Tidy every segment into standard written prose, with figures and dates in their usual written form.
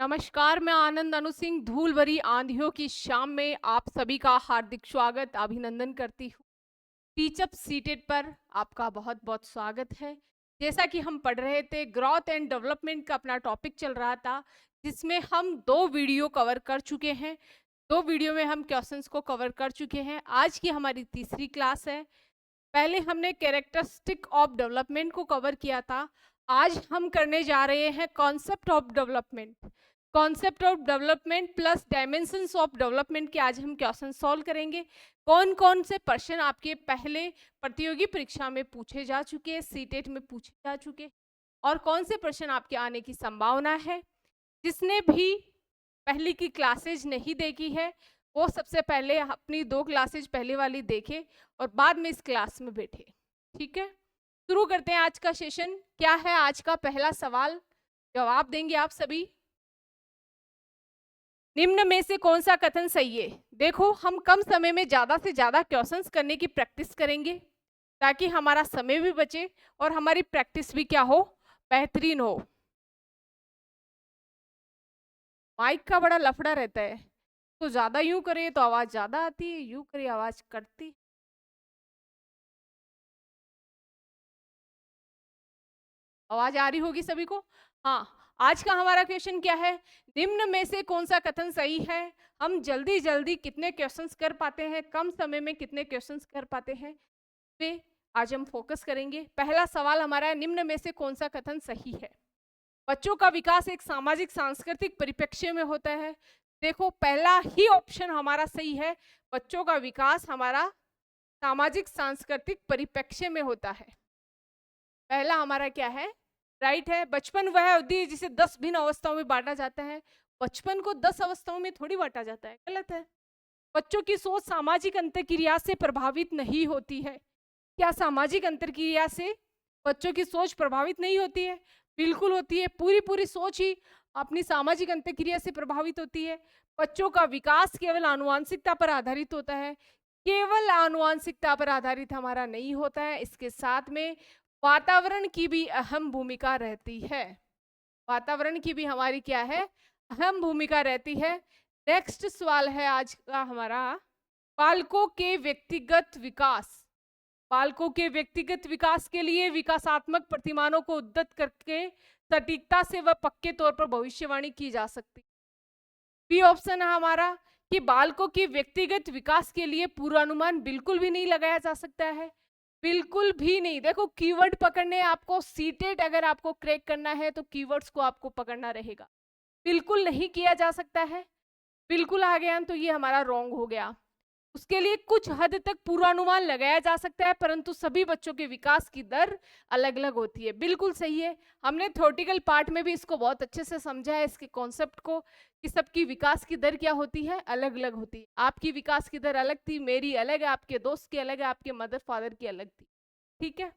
नमस्कार, मैं आनंद अनु सिंह धूल भरी आंधियों की शाम में आप सभी का हार्दिक स्वागत अभिनंदन करती हूँ। टीचअप सीटेड पर आपका बहुत बहुत स्वागत है। जैसा कि हम पढ़ रहे थे, ग्रोथ एंड डेवलपमेंट का अपना टॉपिक चल रहा था, जिसमें हम 2 वीडियो कवर कर चुके हैं। 2 वीडियो में हम क्वेश्चंस को कवर कर चुके हैं। आज की हमारी तीसरी क्लास है। पहले हमने कैरेक्टरिस्टिक ऑफ डेवलपमेंट को कवर किया था। आज हम करने जा रहे हैं concept of development. Concept of development plus dimensions of development के आज हम क्वेश्चन सॉल्व करेंगे। कौन कौन से प्रश्न आपके पहले प्रतियोगी परीक्षा में पूछे जा चुके हैं, सीटेट में पूछे जा चुके हैं, और कौन से प्रश्न आपके आने की संभावना है। जिसने भी पहली की क्लासेज नहीं देखी है, वो सबसे पहले अपनी 2 क्लासेज पहले वाली देखे और बाद में इस क्लास में बैठे। ठीक है, शुरू करते हैं आज का सेशन। क्या है आज का पहला सवाल? जवाब देंगे आप सभी। निम्न में से कौन सा कथन सही है? देखो, हम कम समय में ज्यादा से ज्यादा क्वेश्चंस करने की प्रैक्टिस करेंगे ताकि हमारा समय भी बचे और हमारी प्रैक्टिस भी क्या हो, बेहतरीन हो। माइक का बड़ा लफड़ा रहता है, तो ज्यादा यूं करे तो आवाज ज्यादा आती है, यूं करे आवाज कटती। आवाज आ रही होगी सभी को? हाँ, आज का हमारा क्वेश्चन क्या है? निम्न में से कौन सा कथन सही है? हम जल्दी जल्दी कितने क्वेश्चंस कर पाते हैं, कम समय में कितने क्वेश्चंस कर पाते हैं, पे आज हम फोकस करेंगे। पहला सवाल हमारा है, निम्न में से कौन सा कथन सही है? बच्चों का विकास एक सामाजिक सांस्कृतिक परिप्रेक्ष्य में होता है। देखो, पहला ही ऑप्शन हमारा सही है। बच्चों का विकास हमारा सामाजिक सांस्कृतिक परिप्रेक्ष्य में होता है। पहला हमारा क्या है? राइट है। बचपन वह अवधि है जिसे 10 भिन्न अवस्थाओं में बांटा जाता है। बचपन को 10 अवस्थाओं में थोड़ी बांटा जाता है, गलत है। बच्चों की सोच सामाजिक अंतर्क्रिया से प्रभावित नहीं होती है। क्या सामाजिक अंतर्क्रिया से बच्चों की सोच प्रभावित नहीं होती है? बिल्कुल होती है। पूरी पूरी सोच ही अपनी सामाजिक अंतर्क्रिया से प्रभावित होती है। बच्चों का विकास केवल आनुवांशिकता पर आधारित होता है। केवल आनुवांशिकता पर आधारित हमारा नहीं होता है, इसके साथ में वातावरण की भी अहम भूमिका रहती है। वातावरण की भी हमारी क्या है? अहम भूमिका रहती है। नेक्स्ट सवाल है आज का हमारा, बालकों के व्यक्तिगत विकास। बालकों के व्यक्तिगत विकास के लिए विकासात्मक प्रतिमानों को उद्धृत करके सटीकता से व पक्के तौर पर भविष्यवाणी की जा सकती। बी ऑप्शन है हमारा कि बालकों के व्यक्तिगत विकास के लिए पूर्वानुमान बिल्कुल भी नहीं लगाया जा सकता है। बिल्कुल भी नहीं। देखो, कीवर्ड पकड़ने आपको, सीटेट अगर आपको क्रैक करना है तो कीवर्ड्स को आपको पकड़ना रहेगा। बिल्कुल नहीं किया जा सकता है। बिल्कुल आ गया तो ये हमारा रॉन्ग हो गया। उसके लिए कुछ हद तक पूर्वानुमान लगाया जा सकता है, परंतु सभी बच्चों के विकास की दर अलग अलग होती है। बिल्कुल सही है। हमने थ्योरेटिकल पार्ट में भी इसको बहुत अच्छे से समझा है, इसके कॉन्सेप्ट को, कि सबकी विकास की दर क्या होती है, अलग अलग होती है। आपकी विकास की दर अलग थी, मेरी अलग है, आपके दोस्त की अलग है, आपके मदर फादर की अलग थी। ठीक है।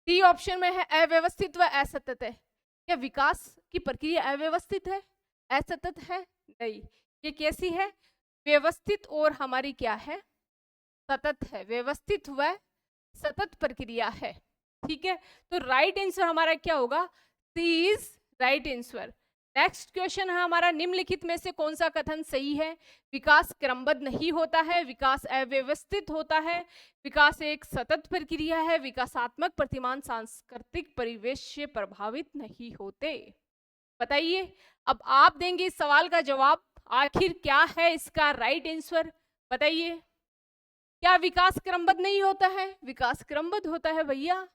डी ऑप्शन में है अव्यवस्थित व असतत है। क्या विकास की प्रक्रिया अव्यवस्थित है, असतत है? नहीं। ये कैसी है? व्यवस्थित और हमारी क्या है? सतत है। व्यवस्थित व सतत प्रक्रिया है। ठीक है, तो राइट आंसर हमारा क्या होगा? C is right answer. Next question है हमारा, निम्नलिखित में से कौन सा कथन सही है? विकास क्रमबद्ध नहीं होता है, विकास अव्यवस्थित होता है, विकास एक सतत प्रक्रिया है, विकासात्मक प्रतिमान सांस्कृतिक परिवेश से प्रभावित नहीं होते। बताइए, अब आप देंगे इस सवाल का जवाब। आखिर क्या है इसका राइट आंसर? बताइए। क्या विकास क्रमबद्ध नहीं होता है? विकास क्रमबद्ध होता है भैया।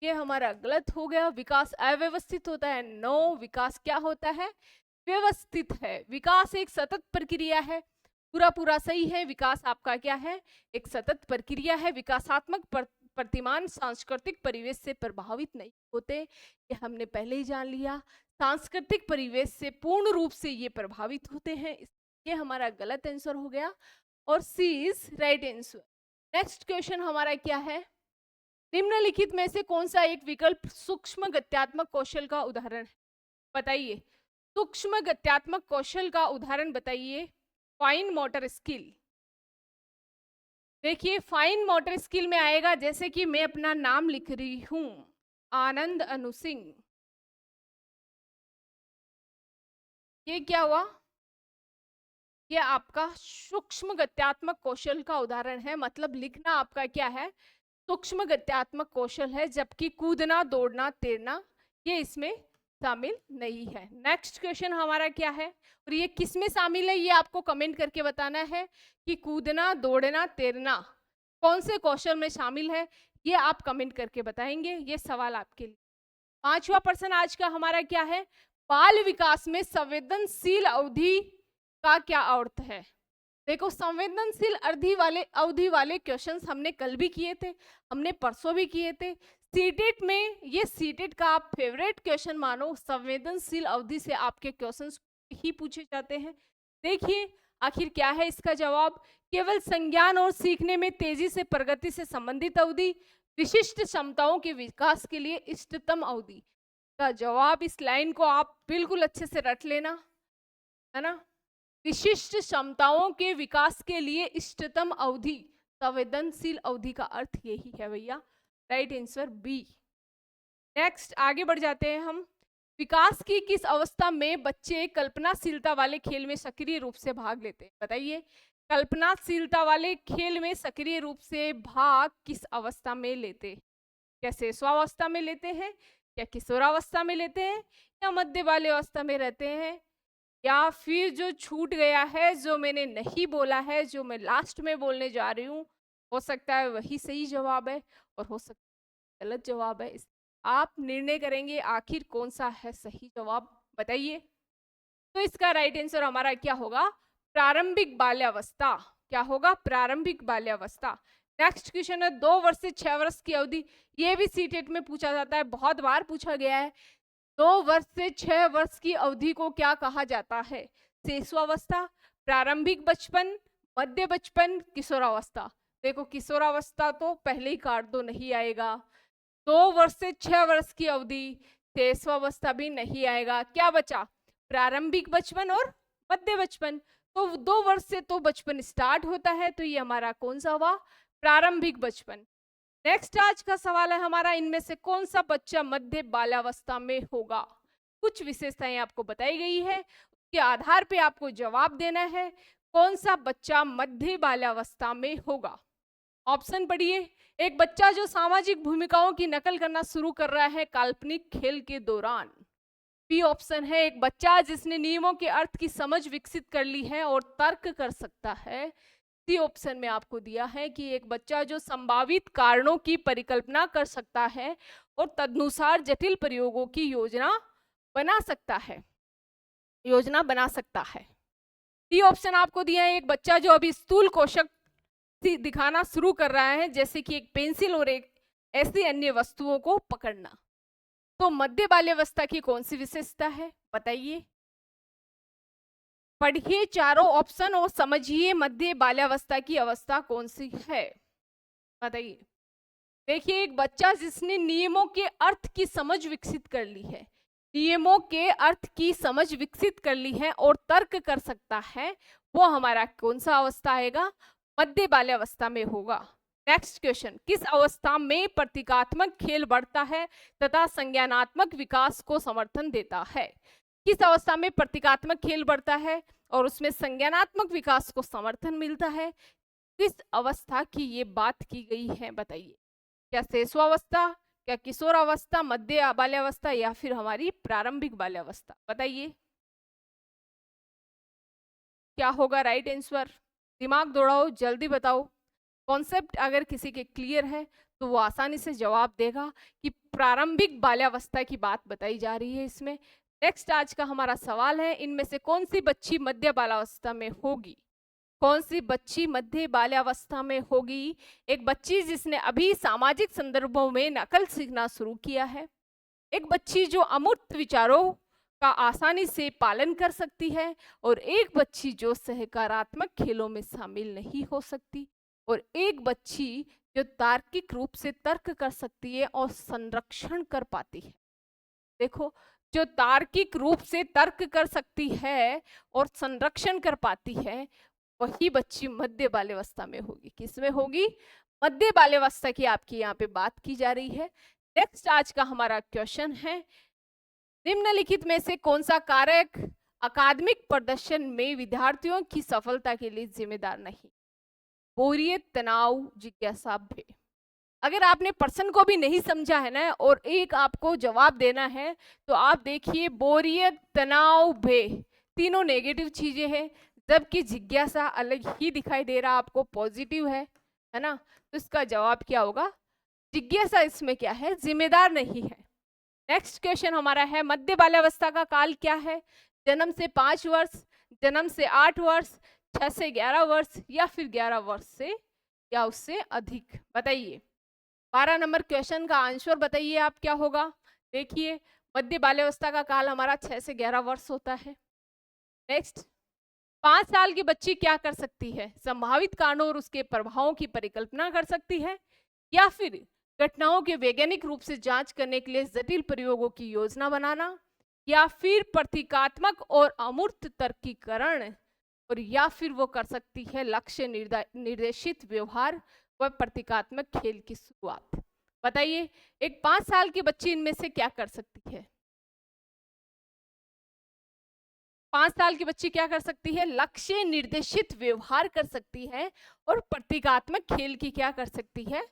ये हमारा गलत हो गया। विकास अव्यवस्थित होता है। नो, विकास क्या होता है? व्यवस्थित है। विकास एक सतत प्रक्रिया है। पूरा पूरा सही है। विकास आपका क्या है? एक सतत प्रक्रिया है। विकासात्मक प्रतिमान सांस्कृतिक परिवेश से प्रभावित नहीं होते, ये हमने पहले ही जान लिया। सांस्कृतिक परिवेश से पूर्ण रूप से ये प्रभावित होते हैं। ये हमारा गलत आंसर हो गया और C is right answer. Next question हमारा क्या है? निम्नलिखित में से कौन सा एक विकल्प सूक्ष्म गत्यात्मक कौशल का उदाहरण है? बताइए। सूक्ष्म गत्यात्मक कौशल का उदाहरण बताइए। Fine motor skill. देखिए, फाइन मोटर स्किल में आएगा, जैसे कि मैं अपना नाम लिख रही हूं, आनंद अनु सिंह। ये क्या हुआ? ये आपका सूक्ष्म गत्यात्मक कौशल का उदाहरण है, मतलब लिखना आपका क्या है? सूक्ष्म गत्यात्मक कौशल है, जबकि कूदना, दौड़ना, तैरना ये इसमें शामिल नहीं है। नेक्स्ट क्वेश्चन हमारा क्या है, और ये किस में शामिल है ये आपको कमेंट करके बताना है कि कूदना, दौड़ना, तैरना कौन से कौशल में शामिल है, ये आप कमेंट करके बताएंगे। ये सवाल आपके लिए। 5वां प्रश्न आज का हमारा क्या है, बाल विकास में संवेदनशील अवधि का क्या अर्थ है? देखो, संवेदनशील अवधि वाले क्वेश्चंस हमने कल भी किए थे, हमने परसों भी किए थे। सीटेट में, ये सीटेट का आप फेवरेट क्वेश्चन मानो, संवेदनशील अवधि से आपके क्वेश्चंस ही पूछे जाते हैं। देखिए आखिर क्या है इसका जवाब, केवल संज्ञान और सीखने में तेजी से प्रगति से संबंधित अवधि, विशिष्ट क्षमताओं के विकास के लिए इष्टतम अवधि। का जवाब, इस लाइन को आप बिल्कुल अच्छे से रट लेना, है ना। विशिष्ट क्षमताओं के विकास के लिए इष्टतम अवधि, संवेदनशील अवधि का अर्थ यही है भैया। Right answer B. नेक्स्ट आगे बढ़ जाते हैं हम। विकास की किस अवस्था में बच्चे कल्पनाशीलता वाले खेल में सक्रिय रूप से भाग लेते हैं? बताइए, कल्पनाशीलता वाले खेल में सक्रिय रूप से भाग किस अवस्था में लेते हैं? क्या शिशुआवस्था में लेते हैं, या किशोरावस्था में लेते हैं, या मध्य बाल्यावस्था में रहते हैं, या फिर जो छूट गया है, जो मैंने नहीं बोला है, जो मैं लास्ट में बोलने जा रही हूँ, हो सकता है वही सही जवाब है और हो सकता है गलत जवाब है। आप निर्णय करेंगे आखिर कौन सा है सही जवाब, बताइए। तो इसका राइट आंसर हमारा क्या होगा, प्रारंभिक बाल्यावस्था। क्या होगा? प्रारंभिक बाल्यावस्था। नेक्स्ट क्वेश्चन है, 2 वर्ष से 6 वर्ष की अवधि। ये भी सीटेट में पूछा जाता है, बहुत बार पूछा गया है। 2 वर्ष से 6 वर्ष की अवधि को क्या कहा जाता है? शिशुअवस्था, प्रारंभिक बचपन, मध्य बचपन, किशोरावस्था। देखो, किशोरावस्था तो पहले ही काट दो, नहीं आएगा। 2 वर्ष से 6 वर्ष की अवधि, शिशुअवस्था भी नहीं आएगा। क्या बचा? प्रारंभिक बचपन और मध्य बचपन। तो 2 वर्ष से तो बचपन स्टार्ट होता है, तो ये हमारा कौन सा हुआ? प्रारंभिक बचपन। नेक्स्ट आज का सवाल है हमारा, इनमें से कौन सा बच्चा मध्य बाल्यावस्था में होगा? कुछ विशेषताएं आपको बताई गई है, उसके आधार पे आपको जवाब देना है कौन सा बच्चा मध्य बाल्यावस्था में होगा। ऑप्शन पढ़िए। एक बच्चा जो सामाजिक भूमिकाओं की नकल करना शुरू कर रहा है काल्पनिक खेल के दौरान। बी ऑप्शन है, एक बच्चा जिसने नियमों के अर्थ की समझ विकसित कर ली है और तर्क कर सकता है। सी ऑप्शन में आपको दिया है कि एक बच्चा जो संभावित कारणों की परिकल्पना कर सकता है और तदनुसार जटिल प्रयोगों की योजना बना सकता है। डी ऑप्शन आपको दिया है, एक बच्चा जो अभी स्थूल कोशक दिखाना शुरू कर रहा है, जैसे कि एक पेंसिल और एक ऐसी अन्य वस्तुओं को पकड़ना। तो मध्य बाल्यावस्था की कौन सी विशेषता है, बताइए। पढ़िए चारों ऑप्शन और समझिए मध्य बाल्यावस्था की अवस्था कौन सी है, बताइए। देखिए, एक बच्चा जिसने नियमों के अर्थ की समझ विकसित कर ली है, नियमों के अर्थ की समझ विकसित कर ली है और तर्क कर सकता है, वो हमारा कौन सा अवस्था आएगा? मध्य बाल्यावस्था में होगा। नेक्स्ट क्वेश्चन, किस अवस्था में प्रतीकात्मक खेल बढ़ता है तथा संज्ञानात्मक विकास को समर्थन देता है? किस अवस्था में प्रतीकात्मक खेल बढ़ता है और उसमें संज्ञानात्मक विकास को समर्थन मिलता है? किस अवस्था की ये बात की गई है, बताइए। क्या शिशुअवस्था, क्या किशोरावस्था, मध्य बाल्यावस्था, या फिर हमारी प्रारंभिक बाल्यावस्था, बताइए क्या होगा राइट आंसर। दिमाग दौड़ाओ, जल्दी बताओ। कॉन्सेप्ट अगर किसी के क्लियर है तो वो आसानी से जवाब देगा कि प्रारंभिक बाल्यावस्था की बात बताई जा रही है इसमें। नेक्स्ट आज का हमारा सवाल है, इनमें से कौन सी बच्ची मध्य बाल्यावस्था में होगी? कौन सी बच्ची मध्य बाल्यावस्था में होगी? एक बच्ची जिसने अभी सामाजिक संदर्भों में नकल सीखना शुरू किया है, एक बच्ची जो अमूर्त विचारों का आसानी से पालन कर सकती है, और एक बच्ची जो सकारात्मक खेलों में शामिल नहीं हो सकती, और एक बच्ची जो तार्किक रूप से तर्क कर सकती है और संरक्षण कर पाती है। देखो, जो तार्किक रूप से तर्क कर सकती है और संरक्षण कर पाती है, वही बच्ची मध्य बाल्यावस्था में होगी। किसमें होगी? मध्य बाल्यावस्था की आपकी यहाँ पे बात की जा रही है। नेक्स्ट आज का हमारा क्वेश्चन है, निम्नलिखित में से कौन सा कारक अकादमिक प्रदर्शन में विद्यार्थियों की सफलता के लिए जिम्मेदार नहीं। बोरियत, तनाव, जिज्ञासा, भय। अगर आपने पर्सन को भी नहीं समझा है ना और एक आपको जवाब देना है, तो आप देखिए बोरियत, तनाव, भय तीनों नेगेटिव चीजें हैं, जबकि जिज्ञासा अलग ही दिखाई दे रहा आपको, पॉजिटिव है ना। तो इसका जवाब क्या होगा? जिज्ञासा इसमें क्या है? जिम्मेदार नहीं है। नेक्स्ट क्वेश्चन हमारा है, मध्य बाल्यावस्था का काल क्या है? जन्म से 5 वर्ष, जन्म से 8 वर्ष, 6 से 11 वर्ष, या फिर 11 वर्ष से या उससे अधिक? बताइए। 12 नंबर क्वेश्चन का आंसर बताइए आप क्या होगा। देखिए, मध्य बाल्यावस्था का काल हमारा 6 से 11 वर्ष होता है। नेक्स्ट, 5 साल की बच्ची क्या कर सकती है? संभावित कारणों और उसके प्रभावों की परिकल्पना कर सकती है, या फिर घटनाओं के वैज्ञानिक रूप से जांच करने के लिए जटिल प्रयोगों की योजना बनाना, या फिर प्रतीकात्मक और अमूर्त तर्कीकरण, और या फिर वो कर सकती है लक्ष्य निर्देशित व्यवहार व प्रतीकात्मक खेल की शुरुआत। बताइए, एक 5 साल की बच्ची इनमें से क्या कर सकती है? 5 साल की बच्ची क्या कर सकती है? लक्ष्य निर्देशित व्यवहार कर सकती है और प्रतीकात्मक खेल की क्या कर सकती है?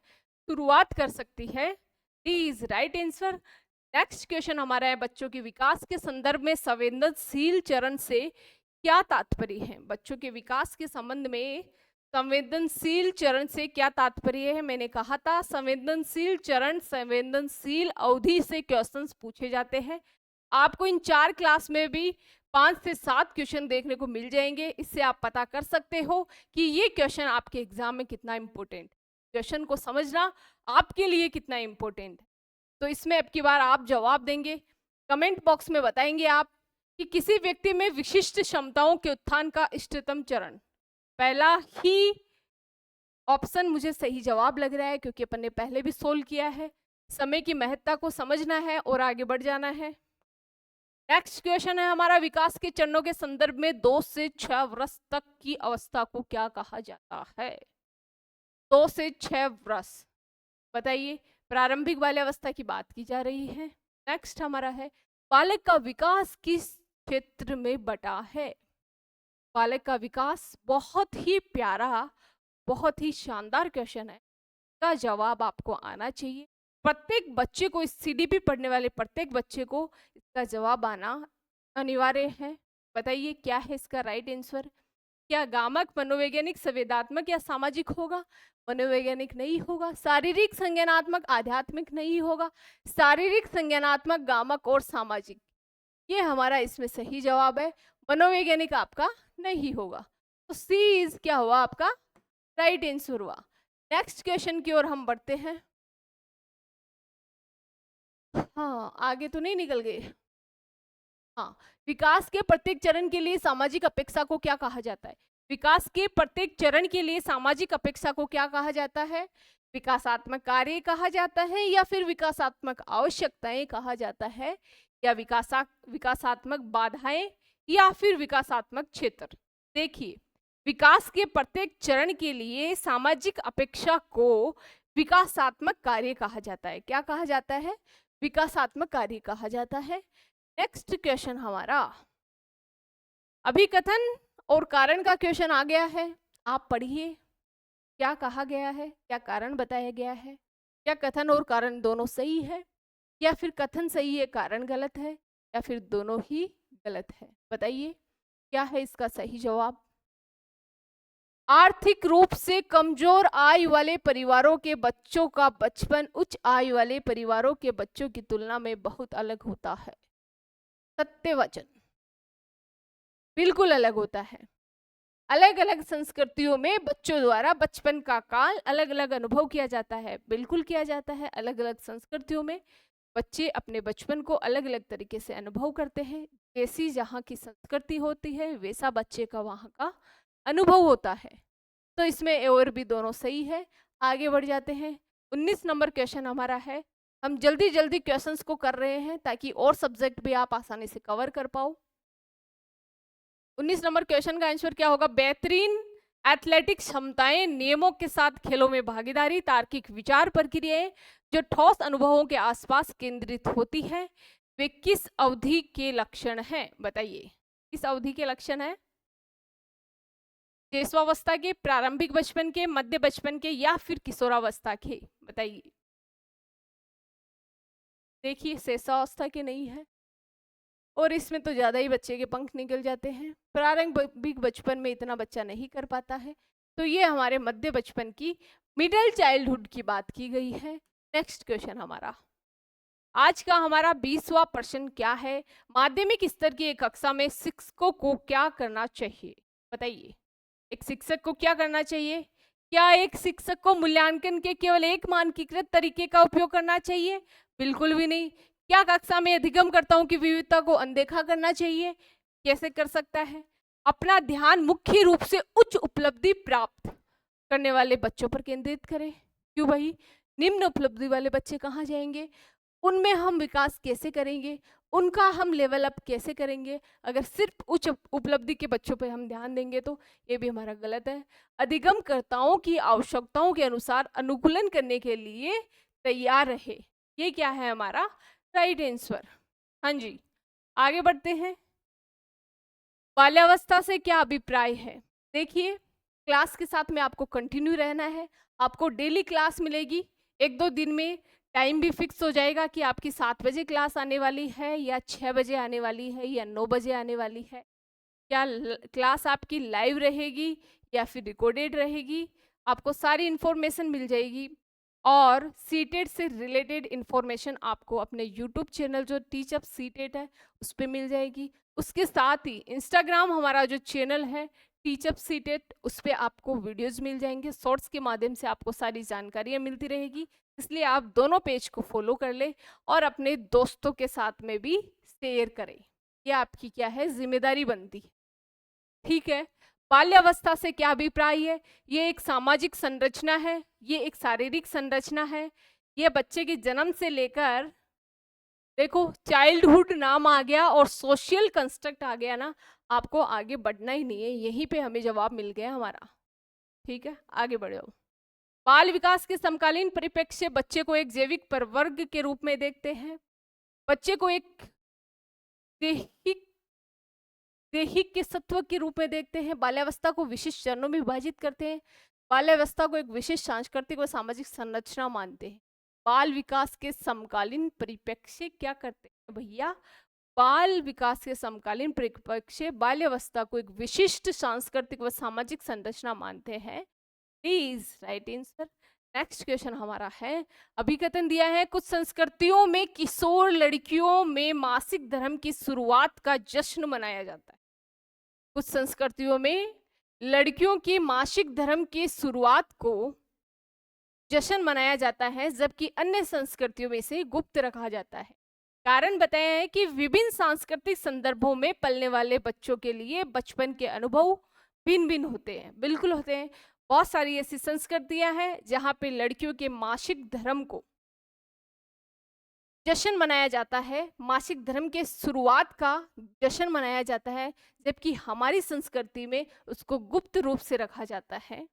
शुरुआत कर सकती है। D is right answer. Next question हमारा है, बच्चों के विकास के संदर्भ में संवेदनशील चरण से क्या तात्पर्य है? बच्चों के विकास के संबंध में संवेदनशील चरण से क्या तात्पर्य है? मैंने कहा था संवेदनशील चरण, संवेदनशील अवधि से क्वेश्चंस पूछे जाते हैं। आपको इन 4 क्लास में भी 5 से 7 क्वेश्चन देखने को मिल जाएंगे। इससे आप पता कर सकते हो कि ये क्वेश्चन आपके एग्जाम में कितना इंपॉर्टेंट, क्वेश्चन को समझना आपके लिए कितना इंपॉर्टेंट है। तो इसमें अब की बार आप जवाब देंगे, कमेंट बॉक्स में बताएंगे आप कि किसी व्यक्ति में विशिष्ट क्षमताओं के उत्थान का इष्टतम चरण। पहला ही ऑप्शन मुझे सही जवाब लग रहा है, क्योंकि अपन ने पहले भी सोल्व किया है। समय की महत्ता को समझना है और आगे बढ़ जाना है। नेक्स्ट क्वेश्चन है हमारा, विकास के चरणों के संदर्भ में 2 से 6 वर्ष तक की अवस्था को क्या कहा जाता है? 2 से 6 वर्ष। बताइए, प्रारंभिक बाल्यावस्था की बात की जा रही है। नेक्स्ट हमारा है, बालक का विकास किस क्षेत्र में बटा है? बालक का विकास बहुत ही प्यारा, बहुत ही शानदार क्वेश्चन है। इसका जवाब आपको आना चाहिए। प्रत्येक बच्चे को, इस सीडीपी पढ़ने वाले प्रत्येक बच्चे को इसका जवाब आना अनिवार्य है। बताइए, क्या है इसका राइट आंसर? क्या गामक, मनोवैज्ञानिक, संवेदात्मक या सामाजिक होगा? मनोवैज्ञानिक नहीं होगा। शारीरिक, संज्ञानात्मक, आध्यात्मिक नहीं होगा। शारीरिक, संज्ञानात्मक, गामक और सामाजिक, ये हमारा इसमें सही जवाब है। मनोवैज्ञानिक आपका नहीं होगा। तो सी इज क्या हुआ आपका राइट आंसर हुआ। नेक्स्ट क्वेश्चन की ओर हम बढ़ते हैं। हाँ, आगे तो नहीं निकल गए। हाँ, विकास के प्रत्येक चरण के लिए सामाजिक अपेक्षा को क्या कहा जाता है? विकास के प्रत्येक चरण के लिए सामाजिक अपेक्षा को क्या कहा जाता है? विकासात्मक कार्य कहा जाता है, या फिर विकासात्मक आवश्यकताएं कहा जाता है, या विकासात्मक बाधाएं, या फिर विकासात्मक क्षेत्र? देखिए, विकास के प्रत्येक चरण के लिए सामाजिक अपेक्षा को विकासात्मक कार्य कहा जाता है। क्या कहा जाता है? विकासात्मक कार्य कहा जाता है। नेक्स्ट क्वेश्चन हमारा अभिकथन और कारण का क्वेश्चन आ गया है। आप पढ़िए, क्या कहा गया है, क्या कारण बताया गया है, क्या कथन और कारण दोनों सही है, या फिर कथन सही है कारण गलत है, या फिर दोनों ही गलत है? बताइए, क्या है इसका सही जवाब? आर्थिक रूप से कमजोर आय वाले परिवारों के बच्चों का बचपन उच्च आय वाले परिवारों के बच्चों की तुलना में बहुत अलग होता है। सत्य वचन, बिल्कुल अलग होता है। अलग अलग संस्कृतियों में बच्चों द्वारा बचपन का काल अलग अलग अनुभव किया जाता है, बिल्कुल किया जाता है। अलग अलग संस्कृतियों में बच्चे अपने बचपन को अलग अलग तरीके से अनुभव करते हैं। जैसी जहाँ की संस्कृति होती है वैसा बच्चे का वहाँ का अनुभव होता है। तो इसमें और भी दोनों सही है। आगे बढ़ जाते हैं। 19 नंबर क्वेश्चन हमारा है। हम जल्दी जल्दी क्वेश्चंस को कर रहे हैं ताकि और सब्जेक्ट भी आप आसानी से कवर कर पाओ। 19 नंबर क्वेश्चन का आंसर क्या होगा? बेहतरीन एथलेटिक क्षमताएं, नियमों के साथ खेलों में भागीदारी, तार्किक विचार प्रक्रियाएं जो ठोस अनुभवों के आसपास केंद्रित होती है, वे किस अवधि के लक्षण हैं? बताइए। इस अवधि के लक्षण है जैसवावस्था के, प्रारंभिक बचपन के, मध्य बचपन के, या फिर किशोरावस्था के, बताइए। देखिए शैशवावस्था के नहीं है, और इसमें तो ज्यादा ही बच्चे के पंख निकल जाते हैं। प्रारंभिक बचपन में इतना बच्चा नहीं कर पाता है, तो ये हमारे मध्य बचपन की, मिडिल चाइल्डहुड की बात की गई है। नेक्स्ट क्वेश्चन हमारा, आज का हमारा 20वां प्रश्न क्या है, माध्यमिक स्तर की एक कक्षा में शिक्षकों को क्या करना चाहिए, बताइए। एक शिक्षक को क्या करना चाहिए? क्या एक शिक्षक को मूल्यांकन के केवल एक मानकीकृत तरीके का उपयोग करना चाहिए? बिल्कुल भी नहीं। क्या कक्षा में अधिगमकर्ताओं की विविधता को अनदेखा करना चाहिए? कैसे कर सकता है? अपना ध्यान मुख्य रूप से उच्च उपलब्धि प्राप्त करने वाले बच्चों पर केंद्रित करें। क्यों भाई, निम्न उपलब्धि वाले बच्चे कहाँ जाएंगे? उनमें हम विकास कैसे करेंगे, उनका हम लेवल अप कैसे करेंगे? अगर सिर्फ उच्च उपलब्धि के बच्चों पे हम ध्यान देंगे तो ये भी हमारा गलत है। अधिगमकर्ताओं की आवश्यकताओं के अनुसार अनुकूलन करने के लिए तैयार रहे, ये क्या है हमारा राइट आंसर। हाँ जी, आगे बढ़ते हैं। बाल्यावस्था से क्या अभिप्राय है? देखिए, क्लास के साथ में आपको कंटिन्यू रहना है, आपको डेली क्लास मिलेगी। एक दो दिन में टाइम भी फिक्स हो जाएगा कि आपकी 7 बजे क्लास आने वाली है या 6 बजे आने वाली है या 9 बजे आने वाली है। क्या क्लास आपकी लाइव रहेगी या फिर रिकॉर्डेड रहेगी, आपको सारी इंफॉर्मेशन मिल जाएगी। और सीटेट से रिलेटेड इंफॉर्मेशन आपको अपने यूट्यूब चैनल जो टीच अप सीटेट है उस पर मिल जाएगी। उसके साथ ही इंस्टाग्राम हमारा जो चैनल है टीच अप सीटेट, उस पर आपको वीडियोस मिल जाएंगे, शॉर्ट्स के माध्यम से आपको सारी जानकारियाँ मिलती रहेगी। इसलिए आप दोनों पेज को फॉलो कर ले और अपने दोस्तों के साथ में भी शेयर करें, ये आपकी क्या है जिम्मेदारी बनती है। ठीक है, बाल्यावस्था से क्या अभिप्राय है? ये एक सामाजिक संरचना है, ये एक शारीरिक संरचना है। ये बच्चे के जन्म से लेकर, देखो चाइल्डहुड नाम आ गया और सोशल कंस्ट्रक्ट आ गया ना, आपको आगे बढ़ना ही नहीं है, यहीं पे हमें जवाब मिल गया हमारा। ठीक है, आगे बढ़ो। बाल विकास के समकालीन परिप्रेक्ष्य बच्चे को एक जैविक प्रवर्ग के रूप में देखते हैं, बच्चे को एक दैहिक के सत्व के रूप में देखते हैं, बाल्यावस्था को विशिष्ट चरणों में विभाजित करते हैं, बाल्यावस्था को एक विशिष्ट सांस्कृतिक व सामाजिक संरचना मानते हैं। बाल विकास के समकालीन परिप्रेक्ष्य क्या करते हैं भैया? बाल विकास के समकालीन परिप्रेक्ष्य बाल्यावस्था को एक विशिष्ट सांस्कृतिक व सामाजिक संरचना मानते हैं। Please right answer. Next question हमारा है, अभिकथन दिया है, कुछ संस्कृतियों में किशोर लड़कियों में मासिक धर्म की शुरुआत का जश्न मनाया जाता है। कुछ संस्कृतियों में लड़कियों की मासिक धर्म की शुरुआत को जश्न मनाया जाता है, जबकि अन्य संस्कृतियों में से गुप्त रखा जाता है। कारण बताया है कि विभिन्न सांस्कृतिक संदर्भों में पलने वाले बच्चों के लिए बचपन के अनुभव भिन्न भिन्न होते हैं। बिल्कुल होते हैं, बहुत सारी ऐसी संस्कृतियां हैं जहां पे लड़कियों के मासिक धर्म को जश्न मनाया जाता है, मासिक धर्म के शुरुआत का जश्न मनाया जाता है, जबकि हमारी संस्कृति में उसको गुप्त रूप से रखा जाता है।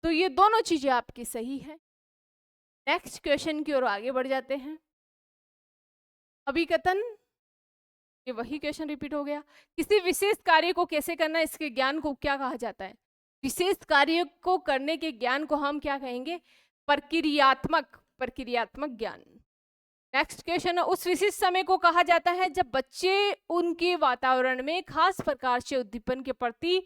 तो ये दोनों चीजें आपकी सही है। नेक्स्ट क्वेश्चन की ओर आगे बढ़ जाते हैं। अभिकथन, ये वही क्वेश्चन रिपीट हो गया। किसी विशेष कार्य को कैसे करना, इसके ज्ञान को क्या कहा जाता है? विशेष कार्य को करने के ज्ञान को हम क्या कहेंगे? प्रक्रियात्मक ज्ञान। नेक्स्ट क्वेश्चन, उस विशिष्ट समय को कहा जाता है जब बच्चे उनके वातावरण में खास प्रकार से उद्दीपन के प्रति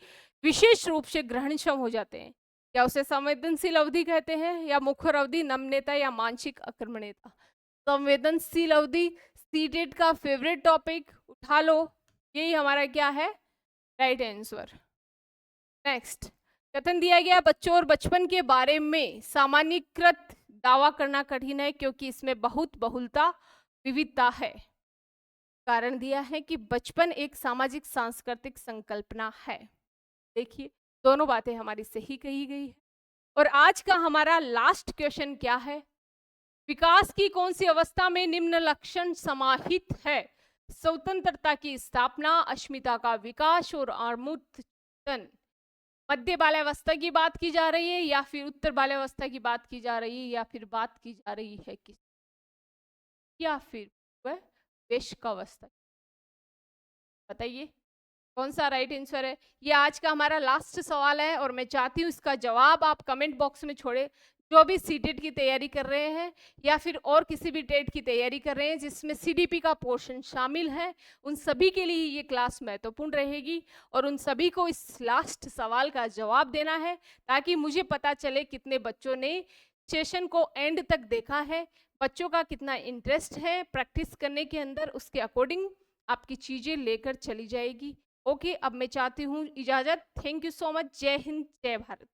विशेष रूप से ग्रहणक्षम हो जाते हैं। क्या उसे संवेदनशील अवधि कहते हैं, या मुखर अवधि, नम्यता या मानसिक आक्रमणीयता? संवेदनशील अवधि सीटेट का फेवरेट टॉपिक, उठा लो, यही हमारा क्या है राइट आंसर। नेक्स्ट कथन दिया गया, बच्चों और बचपन के बारे में सामान्यीकृत दावा करना कठिन है क्योंकि इसमें बहुत बहुलता विविधता है। कारण दिया है कि बचपन एक सामाजिक सांस्कृतिक संकल्पना है। देखिए दोनों बातें हमारी सही कही गई है। और आज का हमारा लास्ट क्वेश्चन क्या है? विकास की कौन सी अवस्था में निम्न लक्षण समाहित है? स्वतंत्रता की स्थापना, अस्मिता का विकास और आत्मोत्थान। मध्य बाल्यावस्था की बात की जा रही है या फिर उत्तर बाल्यावस्था की बात की जा रही है, या फिर बात की जा रही है किस, या फिर वह वयस्कावस्था? बताइए। कौन सा राइट आंसर है? ये आज का हमारा लास्ट सवाल है और मैं चाहती हूँ इसका जवाब आप कमेंट बॉक्स में छोड़े। जो भी सीटेट की तैयारी कर रहे हैं या फिर और किसी भी टेट की तैयारी कर रहे हैं जिसमें सीडीपी का पोर्शन शामिल है, उन सभी के लिए ये क्लास महत्वपूर्ण रहेगी और उन सभी को इस लास्ट सवाल का जवाब देना है ताकि मुझे पता चले कितने बच्चों ने सेशन को एंड तक देखा है, बच्चों का कितना इंटरेस्ट है प्रैक्टिस करने के अंदर, उसके अकॉर्डिंग आपकी चीज़ें लेकर चली जाएगी। ओके, अब मैं चाहती हूँ इजाज़त। Thank you so much. जय हिंद, जय भारत।